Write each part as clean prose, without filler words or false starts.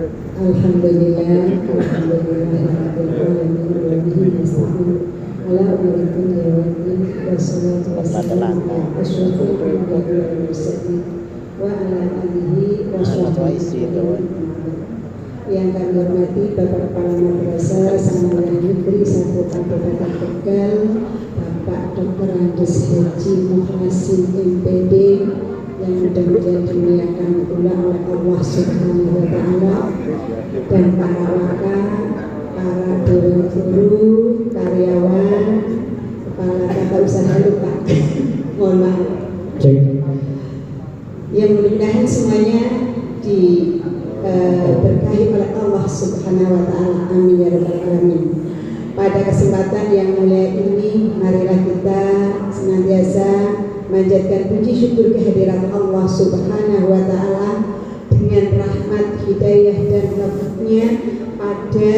Alhamdulillah, yang kami hormati Bapak Kepala Madrasah Sanawiyah Negeri 1 Kabupaten Tegal, Bapak Dr. Andes Haji Muhsin MPD, yang mudah-mudahan dimuliakan pula oleh Allah Subhanahu wa Ta'ala, dan para wakil, para dewan guru, karyawan, kepala tata usaha lupa, mohon maaf. Yang mudah-mudahan semuanya diberkahi oleh Allah Subhanahu wa Ta'ala. Amin ya rabbal alamin. Pada kesempatan yang mulia ini, marilah kita senantiasa manjatkan puji syukur kehadirat Allah Subhanahu wa Ta'ala dengan rahmat, hidayah dan taufiknya. Pada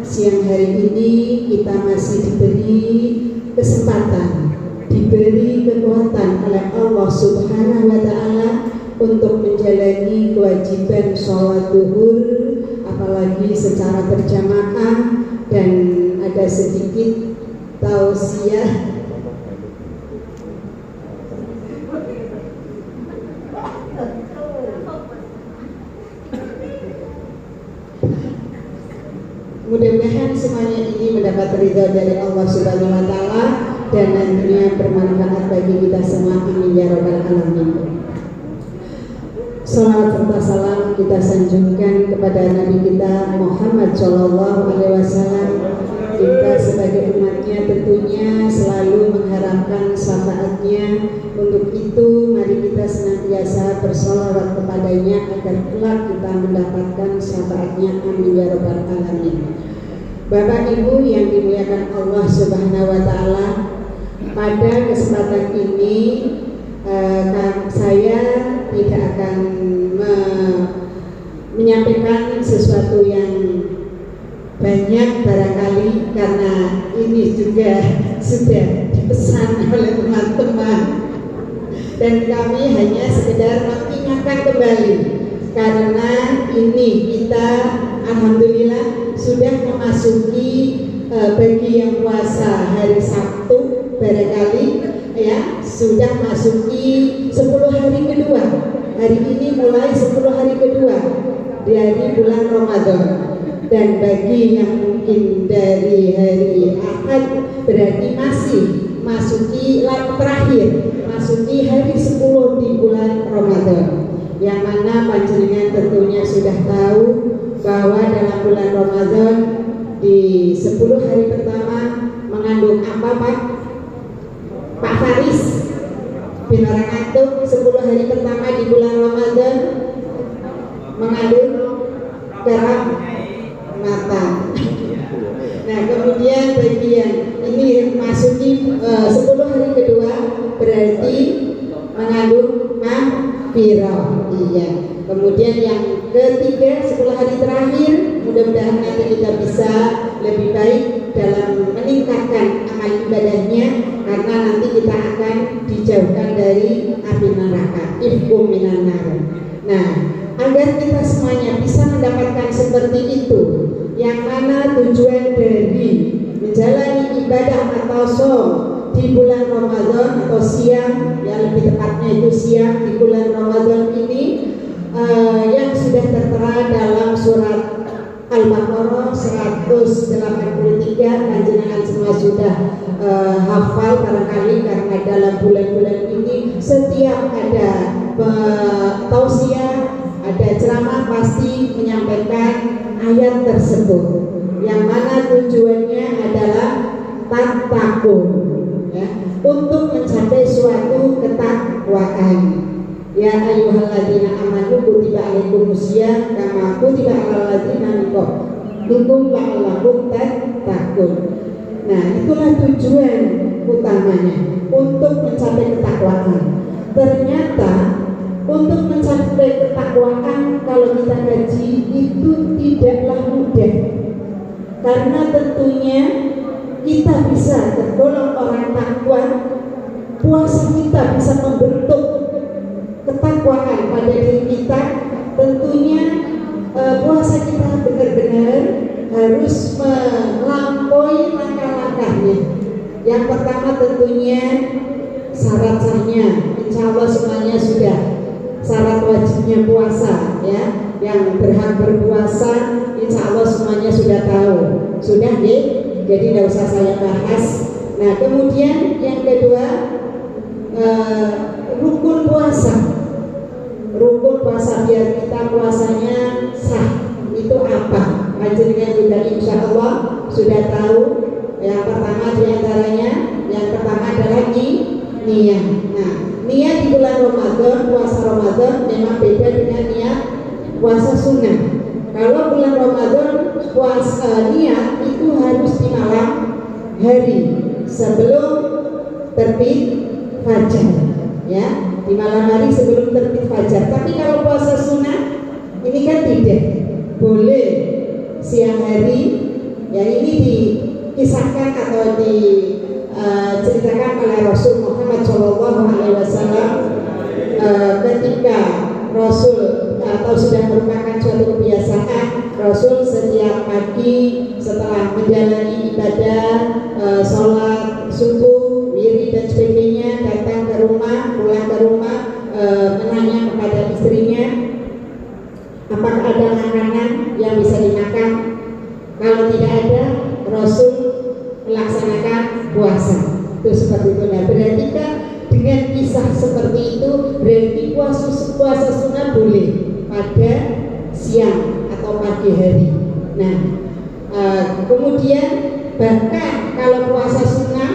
siang hari ini kita masih diberi kesempatan, diberi kekuatan oleh Allah Subhanahu wa Ta'ala untuk menjalani kewajiban sholat duhur, apalagi secara berjamaah, dan ada sedikit tausiah mudah-mudahan semuanya ini mendapat ridha dari Allah Subhanahu wa Ta'ala dan nantinya bermanfaat bagi kita semua. Amin ya rabbal alamin. Salawat serta salam kita sanjungkan kepada Nabi kita Muhammad Shallallahu Alaihi Wasallam. Kita sebagai umatnya tentunya selalu mengharapkan syafaatnya. Untuk itu mari kita senantiasa bersolawat kepadanya agar kelak kita mendapatkan syafaatnya. Amin ya rabbal alamin. Bapak Ibu yang dimuliakan Allah Subhanahu wa Ta'ala, pada kesempatan ini saya tidak akan menyampaikan sesuatu yang banyak barangkali, karena ini juga sudah dipesan oleh teman-teman dan kami hanya sekedar mengingatkan kembali, karena ini kita alhamdulillah sudah memasuki bagi yang puasa hari Sabtu barangkali ya, sudah masuki 10 hari kedua. Hari ini mulai 10 hari kedua dari bulan Ramadan. Dan bagi yang mungkin dari hari Ahad berarti masih masuki terakhir, masuki hari 10 di bulan Ramadan. Yang mana panjenengan tentunya sudah tahu bahwa dalam bulan Ramadan di 10 hari pertama mengandung apa Pak Faris bin orang antum? 10 hari pertama di bulan Ramadan mengandung garam mata. Nah kemudian bagian ini masuki 10 hari kedua berarti mengandung mahfirah. Iya. Kemudian yang ketiga 10 hari terakhir mudah-mudahan nanti kita bisa lebih baik dalam meningkatkan amal ibadahnya, karena nanti kita akan dijauhkan dari api neraka, ifkum minan nar. Nah, agar kita semuanya bisa mendapatkan seperti itu, yang mana tujuan dari menjalani ibadah atau sholat di bulan Ramadan atau siang, yang lebih tepatnya itu siang di bulan Ramadan ini, yang sudah tertera dalam surat Al-Baqarah 183, panjenengan semua sudah hafal barangkali, karena dalam bulan-bulan ini setiap ada tausiah, ada ceramah pasti menyampaikan ayat tersebut, yang mana tujuannya adalah tatakun, ya, untuk mencapai suatu ketakwaan. Ya ayyuhalladzina amanu kutiba alaikumusiyam kama kutiba alal ladzina min qablikum la'allakum tattaqun. Nah, itulah tujuan utamanya, untuk mencapai ketakwaan. Ternyata untuk mencapai ketakwaan kalau kita kaji itu tidaklah mudah, karena tentunya kita bisa tergolong orang takwa, puasa kita bisa membentuk ketakwaan pada diri kita. Tentunya puasa kita benar-benar harus melampaui langkah-langkahnya. Yang pertama tentunya syarat sahnya, insya Allah semuanya sudah syarat wajibnya puasa ya. Yang berhak berpuasa insya Allah semuanya sudah tahu, sudah deh, jadi tidak usah saya bahas. Nah kemudian yang kedua, rukun puasa. Rukun puasa biar kita puasanya sah itu apa? Panjenengan juga insya Allah sudah tahu. Yang pertama diantaranya, yang pertama adalah niat. Nah, niat di bulan Ramadan, puasa Ramadan memang beda dengan niat puasa sunnah. Kalau bulan Ramadan puasa niat itu harus di malam hari sebelum terbit fajar, ya, di malam hari sebelum terbit fajar. Tapi kalau puasa sunnah ini kan tidak boleh siang hari, ya ini dikisahkan atau diceritakan oleh Rasul Muhammad SAW ketika Rasul atau sudah merupakan suatu kebiasaan Rasul setiap pagi setelah menjalani ibadah, sholat subuh, wirid dan sebagainya, datang ke rumah, pulang ke rumah, menanya kepada istrinya apakah ada makanan yang bisa dimakan. Kalau tidak ada, Rasul melaksanakan puasa. Itu seperti itu. Nah, berarti kan dengan kisah seperti itu berarti puasa sunnah boleh pada siang atau pagi hari. Nah, kemudian bahkan kalau puasa sunnah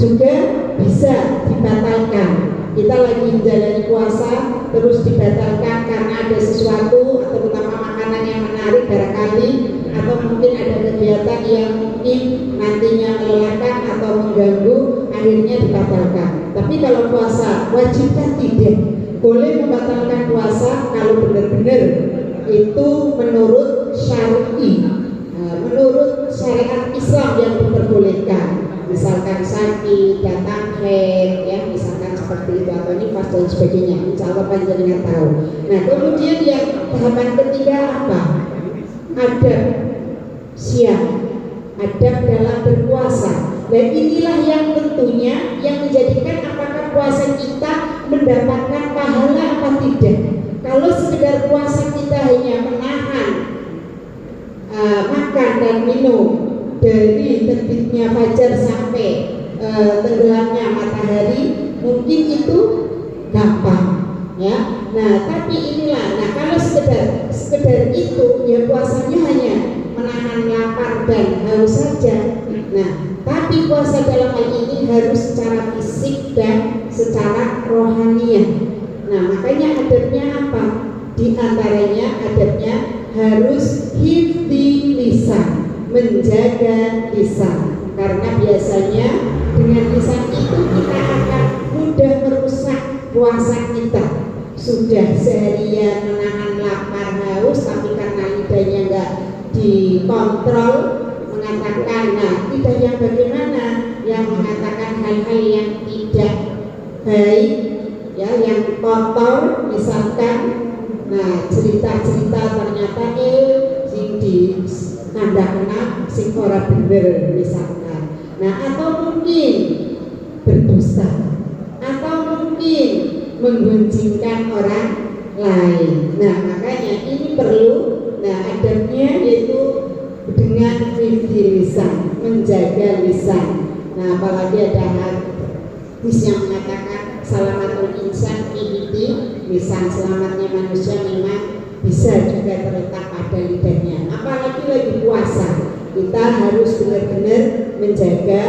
juga bisa dibatalkan. Kita lagi menjalani puasa terus dibatalkan karena ada sesuatu atau terutama makanan yang menarik barangkali, atau mungkin ada kegiatan yang mungkin nantinya melelahkan atau mengganggu, akhirnya dibatalkan. Tapi kalau puasa wajib kan tidak, boleh membatalkan puasa kalau benar-benar itu menurut syar'i, menurut syariat Islam yang diperbolehkan. Misalkan sakit, datang haid, ya misalkan seperti itu, atau nifas dan sebagainya. Insya Allah panjenengan tahu. Nah kemudian yang tahapan ketiga apa? Adab siang, adab dalam berpuasa. Dan inilah yang tentunya yang menjadikan apakah puasa kita mendapatkan pahala apa tidak. Kalau sekedar puasa kita hanya menahan makan dan minum dari terbitnya fajar sampai tenggelamnya matahari, mungkin itu gampang, ya. Nah, tapi inilah, nah kalau sekedar itu, ya puasanya hanya menahan lapar dan haus saja. Nah, tapi puasa dalam hal ini harus secara fisik dan secara rohaniah. Nah, makanya adabnya apa? Di antaranya adabnya harus hifdzi lisan, menjaga lisan, karena biasanya dengan lisan itu kita akan mudah merusak puasa kita. Sudah seharian menahan lapar haus, tapi karena lidahnya enggak dikontrol, mengatakan, nah lidah yang bagaimana? Yang mengatakan hal-hal yang tidak baik, ya, yang kotor, misalkan, nah cerita-cerita ternyata sing di nanda kena sing ora bener misalkan. Nah, atau mungkin berdusta, atau mungkin menggunjingkan orang lain. Nah, makanya ini perlu, nah adabnya yaitu dengan hifdzi lisan, menjaga lisan. Nah, apalagi ada hadis yang mengatakan salamatul insan fi lisan, selamatnya manusia memang bisa juga terletak pada lidahnya. Apalagi lagi puasa, kita harus benar-benar menjaga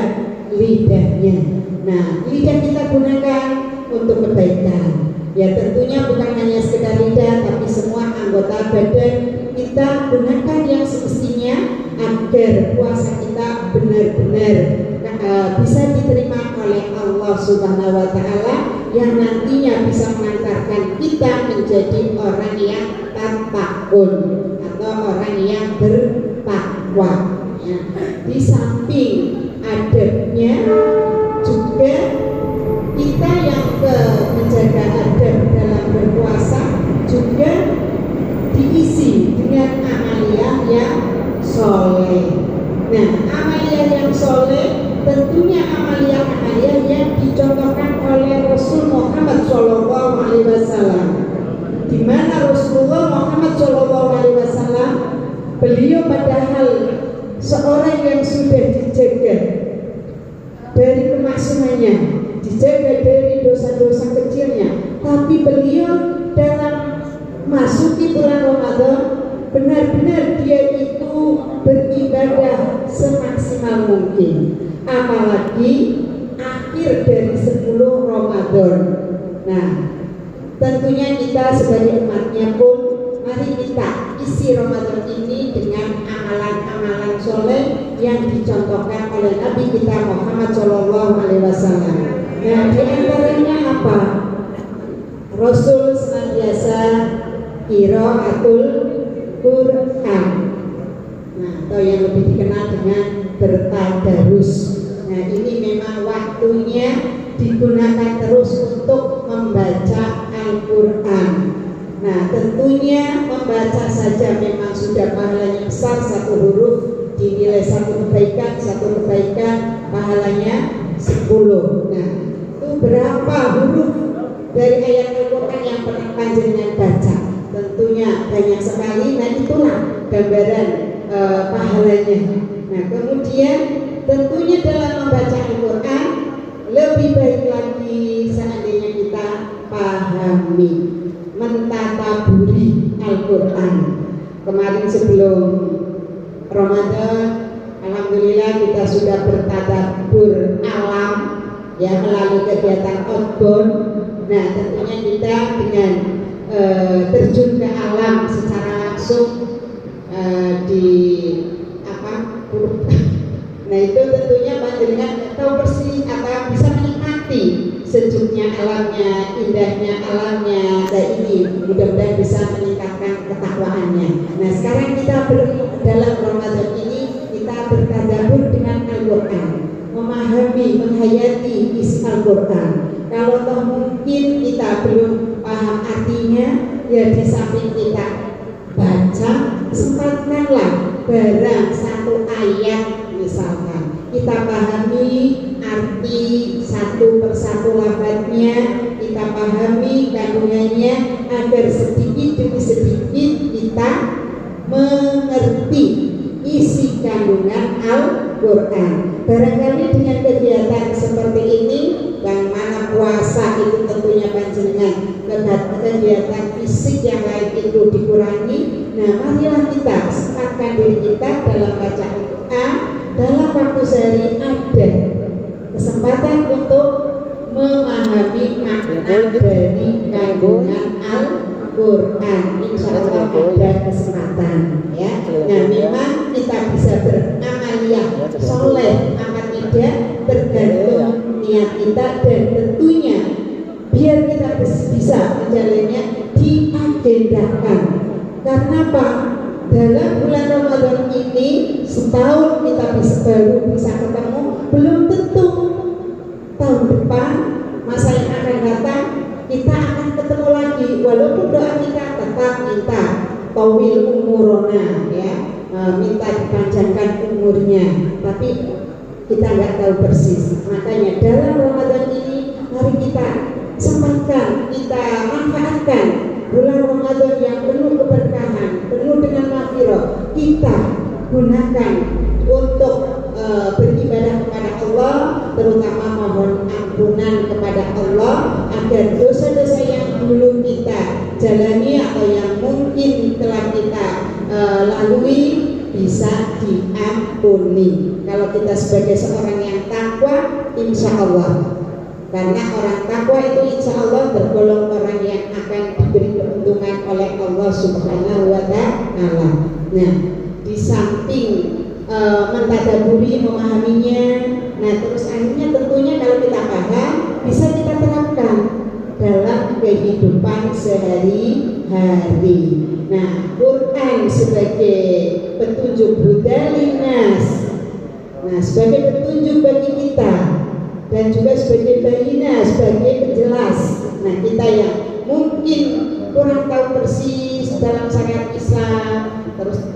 lidahnya. Nah, lidah kita gunakan untuk kebaikan. Ya tentunya bukan hanya sekedar lidah, tapi semua anggota badan kita gunakan yang semestinya agar puasa kita benar-benar bisa diterima oleh Allah Subhanahu wa Ta'ala, yang nantinya bisa mengantarkan kita menjadi orang yang tattaqun atau orang yang bertakwa. Ya. Di samping adabnya juga kita yang menjaga adab dalam berpuasa juga diisi Beliau padahal seorang yang sudah dijaga dari kemaksimannya, dijaga dari dosa-dosa kecilnya, tapi beliau dalam masuki bulan Ramadan benar-benar dia itu beribadah semaksimal mungkin, apalagi akhir dari 10 Ramadan. Nah, tentunya kita sebagai umatnya pun mari kita isi Ramadan ini dengan amalan-amalan soleh yang dicontohkan oleh Nabi kita Muhammad SAW. Nah, di antaranya apa? Rasul senantiasa qiraatul Quran. Nah, atau yang lebih dikenal dengan bertadarus. Nah, ini memang waktunya digunakan terus untuk membaca Al-Quran. Nah, tentunya membaca saja memang sudah pahalanya besar, satu huruf dinilai satu kebaikan pahalanya 10. Nah, itu berapa huruf dari ayat Al-Quran yang pernah panjenengan baca? Tentunya banyak sekali. Nah, itulah gambaran pahalanya. Nah, kemudian tentunya dalam membaca Al-Quran lebih baik lagi seandainya kita pahami, mentadaburi Al-Quran. Kemarin sebelum Ramadan, alhamdulillah kita sudah bertadabbur alam ya melalui kegiatan outbound. Nah, tentunya kita dengan terjun ke alam secara langsung di nah itu tentunya panjenengan tahu persis atau bisa menikmati sejuknya alamnya, indahnya alamnya. Dan ini mudah-mudahan bisa meningkatkan ketakwaannya. Nah, sekarang kita dalam Ramadan ini kita bertadabbur dengan Al-Quran, memahami, menghayati isi Al-Quran. Kalau toh mungkin kita belum paham artinya, ya di samping kita baca, sempatkanlah barang satu ayat. Misalkan kita pahami arti satu persatu lafadznya, kita pahami kandungannya agar sedikit demi sedikit kita mengerti isi kandungan Al-Quran. Barangkali dengan kegiatan seperti ini, yang mana puasa itu tentunya panjenengan kegiatan fisik yang lain itu dikurangi. Nah, marilah kita sempatkan diri kita dalam baca Al-Quran. Dalam waktu sehari ada kesempatan untuk memahami makna dari kandungan Al-Quran. Insya Allah ada kesempatan ya. Nah, memang kita bisa beramaliyah soleh amat tidak tergantung niat kita, dan tentunya biar kita bisa menjalannya diagendakan. Karena apa? Dalam bulan Ramadan ini setahun kita baru bisa ketemu, belum tentu tahun depan, masa yang akan datang kita akan ketemu lagi. Walaupun doa kita tetap minta tawil umurona ya, minta dipanjangkan umurnya, tapi kita nggak tahu persis. Makanya dalam Ramadan ini mari kita sempatkan, kita manfaatkan bulan Ramadan yang penuh keberkahan, penuh dengan maghfirah. Kita gunakan untuk beribadah kepada Allah, terutama mohon ampunan kepada Allah agar dosa-dosa yang dulu kita jalani atau yang mungkin telah kita lalui bisa diampuni. Kalau kita sebagai seorang yang takwa, insya Allah. Karena orang takwa itu insya Allah tergolong orang yang akan diberi keuntungan oleh Allah Subhanahu wa Ta'ala. Nah, di samping mentadaburi, memahaminya, nah terus akhirnya tentunya kalau kita paham bisa kita terapkan dalam kehidupan sehari-hari. Nah, Quran sebagai petunjuk hudalinas, nah sebagai petunjuk bagi kita, dan juga sebagai bayina, sebagai penjelas. Nah, kita yang mungkin kurang tahu persis dalam syariat Islam, terus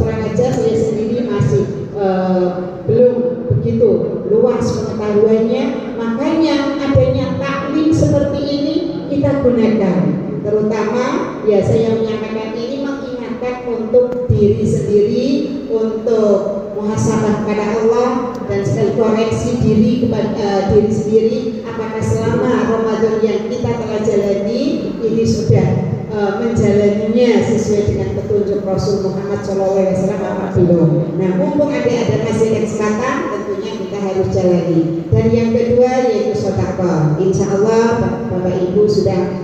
terang aja saya sendiri masih belum begitu luas pengetahuannya. Makanya adanya taklim seperti ini kita gunakan, terutama ya saya menyampaikan ini mengingatkan untuk diri sendiri untuk muhasabah kepada Allah dan sekali koreksi diri kepada diri sendiri, apakah selama Ramadan yang kita telah jalani ini sudah menjalaninya sesuai dengan petunjuk Rasul Muhammad SAW apa belum. Nah, mumpung ada masih kesempatan, tentunya kita harus jalani. Dan yang kedua yaitu sedekah. Insya Allah Bapak Ibu sudah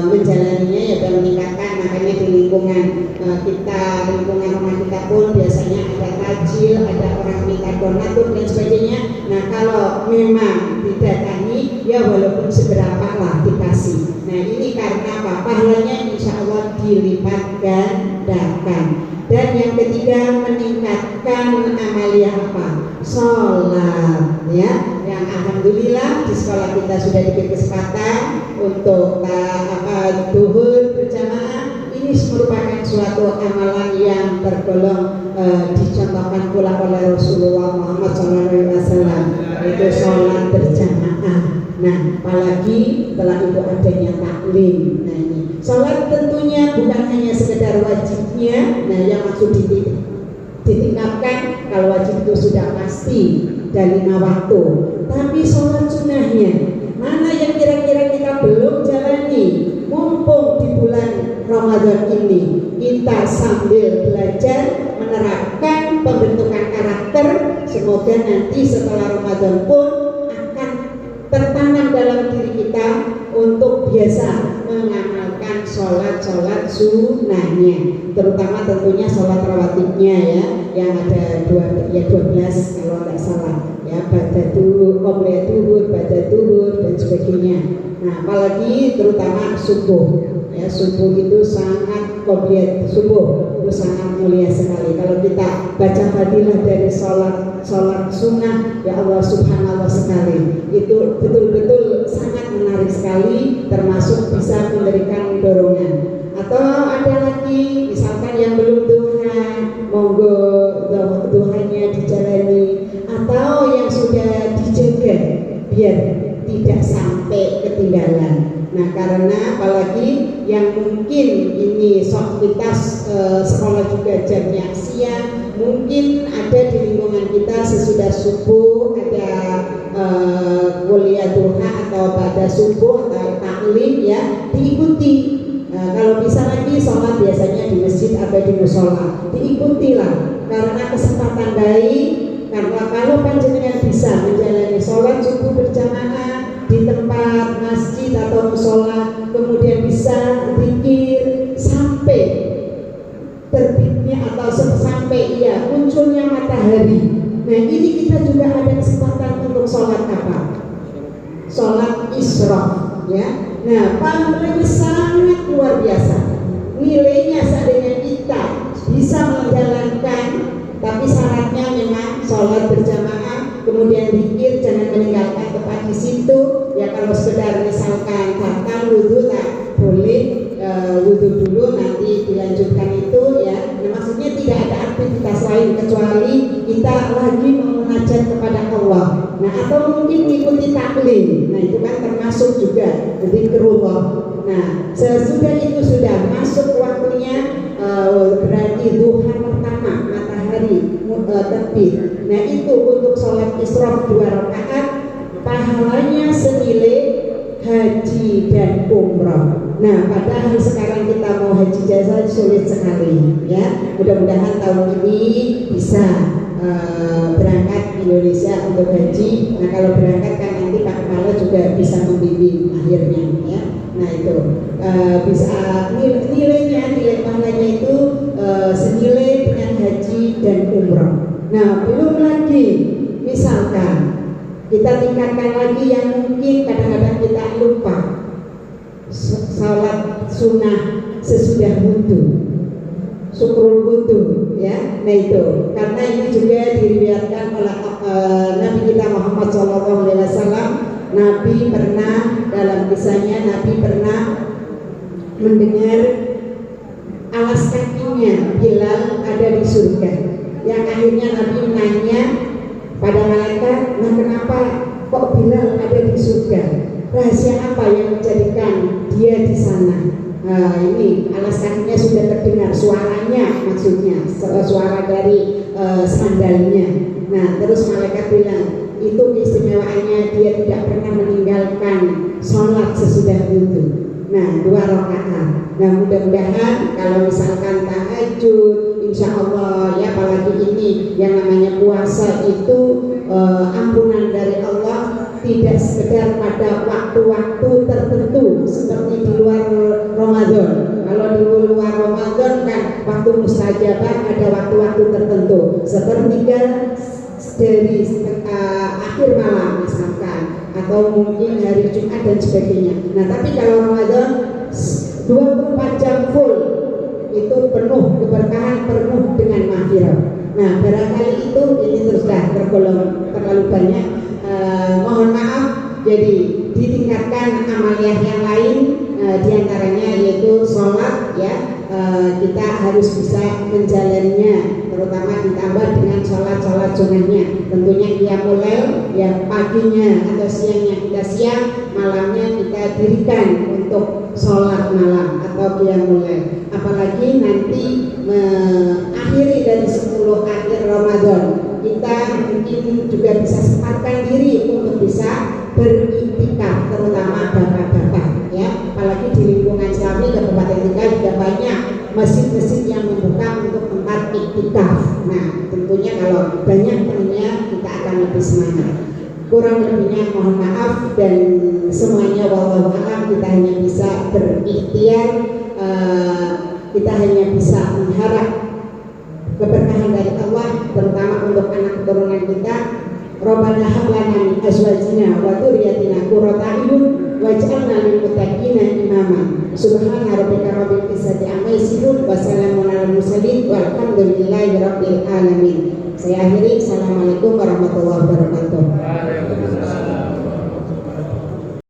menjalaninya ya, dan meningkatkan. Makanya di lingkungan lingkungan rumah kita pun biasanya ada tajil, ada orang minta donatur dan sebagainya. Nah, kalau memang didatangi ya walaupun seberapa lah dikasih. Nah, ini karena apa? Pahalanya insya Allah dilipat gandakan. Dan yang ketiga, meningkatkan amalia apa? Sholat, ya. Yang alhamdulillah di sekolah kita sudah diberi kesempatan untuk duhur berjamaah. Ini merupakan suatu amalan yang tergolong dicontohkan pula oleh Rasulullah Muhammad SAW, yaitu sholat berjamaah. Nah, apalagi setelah itu adanya taklim. Nah, ini sholat tentunya bukan hanya sekedar wajibnya. Nah, yang maksud ditingkatkan, kalau wajib itu sudah pasti dan 5 waktu. Tapi sholat sunnahnya mana yang kira-kira kita belum jalani? Mumpung di bulan Ramadan ini kita sambil belajar menerapkan pembentukan karakter, semoga nanti setelah Ramadan pun akan tertanam dalam diri kita untuk biasa mengamalkan sholat sunnahnya, terutama tentunya sholat rawatibnya ya, yang ada 12 kalau tidak salah ya, baca duhur, baca duhur dan sebagainya. Nah, apalagi terutama subuh ya, subuh itu sangat qobliyah, subuh itu sangat mulia sekali. Kalau kita baca fadilah dari sholat sunnah, ya Allah subhanallah sekali, itu betul-betul sangat menarik sekali, termasuk bisa memberikan dorongan. Atau ada lagi misalkan yang belum duha, monggo duhanya dijalani, atau yang sudah dijaga biar tidak sampai ketinggalan. Nah, karena apalagi yang mungkin ini aktivitas sekolah juga jamnya siang, mungkin ada di lingkungan kita sesudah subuh ada kuliah duha atau pada subuh atau taklim ya, diikuti. Kalau bisa lagi sholat biasanya di masjid atau di musola, diikutilah karena kesempatan baik. Karena kalau panjenengan bisa menjalani sholat subuh berjamaah di tempat masjid atau musola, kemudian bisa zikir sampai terbitnya atau sampai munculnya matahari. Nah, ini kita juga ada kesempatan untuk sholat apa? Sholat isyraq ya. Nah, pahalanya sangat luar biasa. Nilainya seandainya kita bisa menjalankan, tapi syaratnya memang sholat berjamaah, kemudian zikir, jangan meninggalkan tempat di situ. Ya, kalau sekedar misalkan batal wudhu tak boleh, wudhu dulu nanti dilanjutkan itu ya. Nah, maksudnya tidak ada aktivitas lain kecuali kita lagi memunajat kepada Allah. Nah, atau mungkin ikuti taklim. Nah, itu kan termasuk juga zikrullah. Nah, sesudah itu sudah masuk waktunya, berarti duha pertama matahari terbit. Nah, itu untuk sholat isyraq 2 rakaat, pahalanya senilai haji dan umrah. Nah, padahal sekarang kita mau haji jasa sulit sekali ya. Mudah-mudahan tahun ini bisa berangkat Indonesia untuk haji. Nah, kalau berangkat kan nanti Pak Kepala juga bisa membimbing akhirnya ya. Nah, itu bisa nilai pahalanya itu senilai dengan haji dan umrah. Nah, belum lagi misalkan kita tingkatkan lagi yang mungkin kadang-kadang kita lupa, salat sunnah sesudah wudhu, syukrul wudhu ya. Nah, itu karena ini juga diriwayatkan oleh Nabi kita Muhammad SAW. Nabi pernah, dalam kisahnya Nabi pernah mendengar alas kakinya Bilal ada di surga, yang akhirnya Nabi nanya pada malaikat, nah kenapa kok Bilal ada di surga? Rahasia apa yang menjadikan dia di sana? ini alasannya sudah terdengar suaranya, maksudnya suara dari sandalnya. Nah terus malaikat bilang itu keistimewaannya dia tidak pernah meninggalkan sholat sesudah wudhu. Nah 2 rakaat. Nah mudah-mudahan kalau misalkan tahajud, insya Allah ya, apalagi ini yang namanya puasa itu ampunan dari Allah tidak sekedar pada waktu-waktu tertentu seperti di luar Ramadan. Kalau di luar Ramadan kan waktu mustajabah ada waktu-waktu tertentu, sepertiga dari akhir malam misalkan, atau mungkin hari Jumat dan sebagainya. Nah tapi kalau Ramadan 24 jam full itu penuh keberkahan, penuh dengan maghfirah. Nah barangkali itu ini terus dah tergolong terlalu banyak. Mohon maaf, jadi ditingkatkan amaliyah yang lain, diantaranya yaitu sholat ya, kita harus bisa menjalannya, terutama ditambah dengan sholat sunnahnya. Tentunya qiyamul lail ya, paginya atau siangnya kita siang, malamnya kita dirikan untuk sholat malam atau qiyamul lail. Apalagi nanti mengakhiri dari 10 akhir Ramadan, kita mungkin juga bisa sempatkan diri untuk bisa beriktikaf, terutama bapak-bapak ya. Apalagi di lingkungan Islami Kabupaten Tegal juga banyak masjid-masjid yang membuka untuk tempat iktikaf. Nah tentunya kalau banyak temannya kita akan lebih semangat. Kurang lebihnya mohon maaf, dan semuanya wallahu a'lam. Kita hanya bisa berikhtiar, kita hanya bisa mengharap keberkahan dari Allah, terutama untuk anak keturunan kita. Rabbana hab lana min azwajina wa dzurriyyatina qurrata a'yun waj'alna lil muttaqina imama. Subhana rabbika rabbil izzati amma yasifun wa salamun alal mursalin walhamdulillahi rabbil alamin. Saya akhiri. Assalamualaikum warahmatullahi wabarakatuh.